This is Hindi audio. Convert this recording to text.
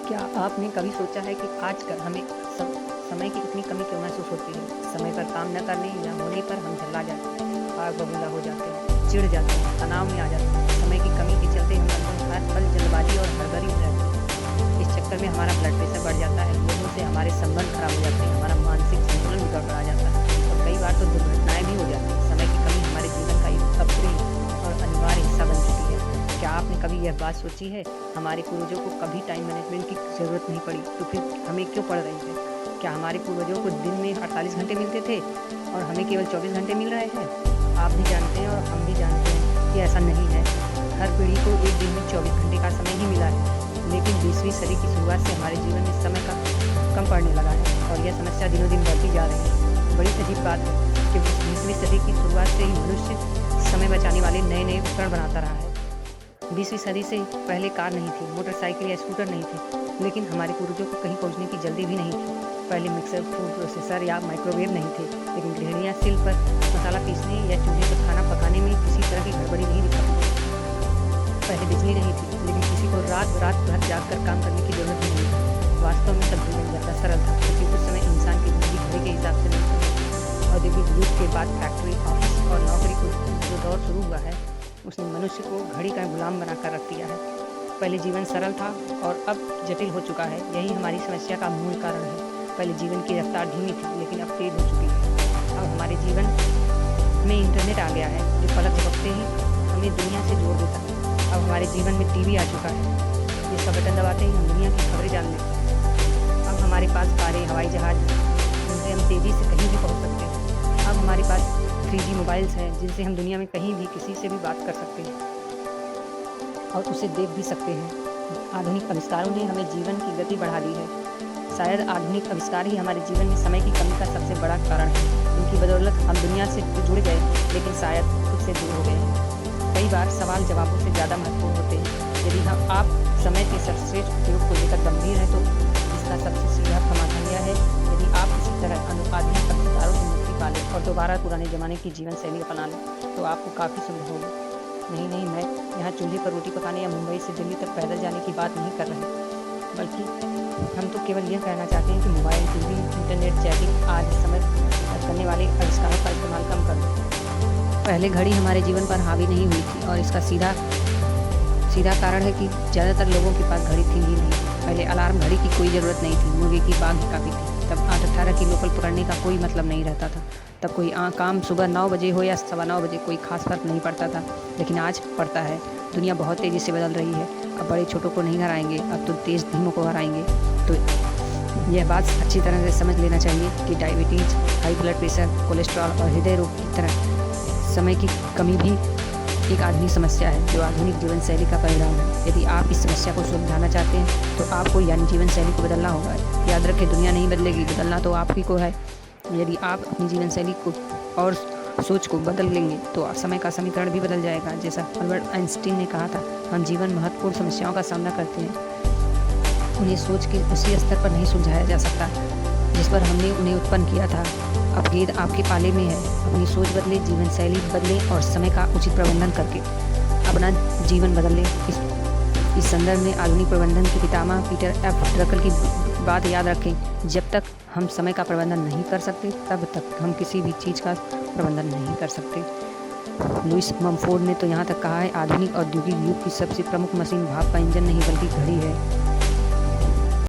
क्या आपने कभी सोचा है कि आजकल हमें समय की इतनी कमी क्यों महसूस होती है? समय पर काम न करने या होने पर हम झल्ला जाते हैं, आग बबूला हो जाते हैं, चिढ़ जाते हैं, तनाव में आ जाते हैं। समय की कमी के चलते हम लगभग हर पल जल्दबाजी और हड़बड़ी में रहते हैं। इस चक्कर में हमारा ब्लड प्रेशर बढ़ जाता है, लोगों से हमारे संबंध खराब हो जाते हैं, हमारा मानसिक संतुलन भी गड़बड़ा जाता है और कई बार तो दुर्घटनाएं भी हो जाती हैं। समय की कमी हमारे जीवन का एक अप्रिय और अनिवार्य हिस्सा बन चुकी है। क्या आपने कभी यह बात सोची है, हमारे पूर्वजों को कभी टाइम मैनेजमेंट की ज़रूरत नहीं पड़ी, तो फिर हमें क्यों पड़ रही है? क्या हमारे पूर्वजों को दिन में 48 घंटे मिलते थे और हमें केवल 24 घंटे मिल रहे हैं? आप भी जानते हैं और हम भी जानते हैं कि ऐसा नहीं है। हर पीढ़ी को एक दिन में 24 घंटे का समय ही मिला है, लेकिन 20वीं सदी की शुरुआत से हमारे जीवन में समय का कम पड़ने लगा है और यह समस्या दिनों दिन बढ़ती जा रही है। बड़ी अजीब बात है कि 20वीं सदी की शुरुआत से ही मनुष्य समय बचाने वाले नए नए उपकरण बनाता रहा है। 20वीं सदी से पहले कार नहीं थी, मोटरसाइकिल या स्कूटर नहीं थे, लेकिन हमारे पूर्वजों को कहीं पहुंचने की जल्दी भी नहीं थी। पहले मिक्सर, फूड प्रोसेसर या माइक्रोवेव नहीं थे, लेकिन गृहिणियां सिल पर मसाला पीसने या चूल्हे पर खाना पकाने में किसी तरह की गड़बड़ी नहीं दिखाती थी। पहले बिजली नहीं थी, लेकिन किसी को रात रात भर जागकर काम करने की जरूरत नहीं थी। वास्तव में सब जीवन ज़्यादा सरल था, क्योंकि उस समय इंसान की जिंदगी घड़ी के हिसाब से नहीं थी। औद्योगिक युग के बाद फैक्ट्री, ऑफिस और नौकरी को जो दौर शुरू हुआ है, उसने मनुष्य को घड़ी का गुलाम बनाकर रख दिया है। पहले जीवन सरल था और अब जटिल हो चुका है। यही हमारी समस्या का मूल कारण है। पहले जीवन की रफ्तार धीमी थी, लेकिन अब तेज हो चुकी है। अब हमारे जीवन में इंटरनेट आ गया है, जो पलक झपकते ही हमें दुनिया से जोड़ देता है। अब हमारे जीवन में टीवी आ चुका है, जिसका बटन दबाते ही हम दुनिया की खबरें जान लेते हैं। अब हमारे पास कारें, हवाई जहाज हैं, जिनसे हम तेज़ी से कहीं भी पहुँच सकते हैं। अब हमारे पास 3G मोबाइल्स हैं, जिनसे हम दुनिया में कहीं भी किसी से भी बात कर सकते हैं और उसे देख भी सकते हैं। आधुनिक आविष्कारों ने हमें जीवन की गति बढ़ा दी है। शायद आधुनिक आविष्कार ही हमारे जीवन में समय की कमी का सबसे बड़ा कारण है। इनकी बदौलत हम दुनिया से जुड़ गए, लेकिन शायद खुद से दूर हो गए हैं। कई बार सवाल जवाबों से ज़्यादा महत्वपूर्ण होते हैं। यदि आप समय के सर्वश्रेष्ठ उपयोग को लेकर गंभीर हैं, तो इसका सबसे सीधा समाधान यह है, यदि आप इसी तरह आधुनिक आविष्कारों से मुक्ति पा लें और दोबारा पुराने ज़माने की जीवन शैली अपना लें, तो आपको काफ़ी सुविधा होगी। नहीं, मैं यहाँ चूल्हे पर रोटी पकाने या मुंबई से दिल्ली तक पैदल जाने की बात नहीं कर रहे, बल्कि हम तो केवल यह कहना चाहते हैं कि मोबाइल, टीवी, इंटरनेट, चैटिंग आदि समय करने वाले आविष्कारों का इस्तेमाल कम कर दें। पहले घड़ी हमारे जीवन पर हावी नहीं हुई थी और इसका सीधा कारण है कि ज़्यादातर लोगों के पास घड़ी थी ही नहीं। पहले अलार्म घड़ी की कोई ज़रूरत नहीं थी, मुर्गे की बाग ही काफ़ी थी। तब 8-18 की लोकल पकड़ने का कोई मतलब नहीं रहता था। तब कोई काम सुबह 9 बजे हो या 9:15 बजे कोई खास फर्क नहीं पड़ता था, लेकिन आज पड़ता है। दुनिया बहुत तेज़ी से बदल रही है। अब बड़े छोटों को नहीं हराएंगे, अब तो तेज़ धीमों को हराएंगे। तो यह बात अच्छी तरह से समझ लेना चाहिए कि diabetes, high blood pressure, cholesterol और हृदय रोग की तरह समय की कमी भी एक आधुनिक समस्या है, जो आधुनिक जीवन शैली का परिणाम है। यदि आप इस समस्या को सुलझाना चाहते हैं, तो आपको यानी जीवन शैली को बदलना होगा। याद रखें, दुनिया नहीं बदलेगी, बदलना तो आप ही को है। यदि आप अपनी जीवन शैली को और सोच को बदल लेंगे, तो समय का समीकरण भी बदल जाएगा। जैसा अल्बर्ट आइंस्टीन ने कहा था, हम जीवन महत्वपूर्ण समस्याओं का सामना करते हैं, उन्हें सोच के उसी स्तर पर नहीं सुलझाया जा सकता जिस पर हमने उन्हें उत्पन्न किया था। अब गेंद आपके पाले में है। अपनी सोच बदले, जीवन शैली बदले और समय का उचित प्रबंधन करके अपना जीवन बदल लें। इस संदर्भ में आधुनिक प्रबंधन के पितामह पीटर एफ ड्रकल की बात याद रखें, जब तक हम समय का प्रबंधन नहीं कर सकते, तब तक हम किसी भी चीज़ का प्रबंधन नहीं कर सकते। लुइस ममफोर्ड ने तो यहाँ तक कहा है, आधुनिक औद्योगिक युग की सबसे प्रमुख मशीन भाप का इंजन नहीं बल्कि घड़ी है।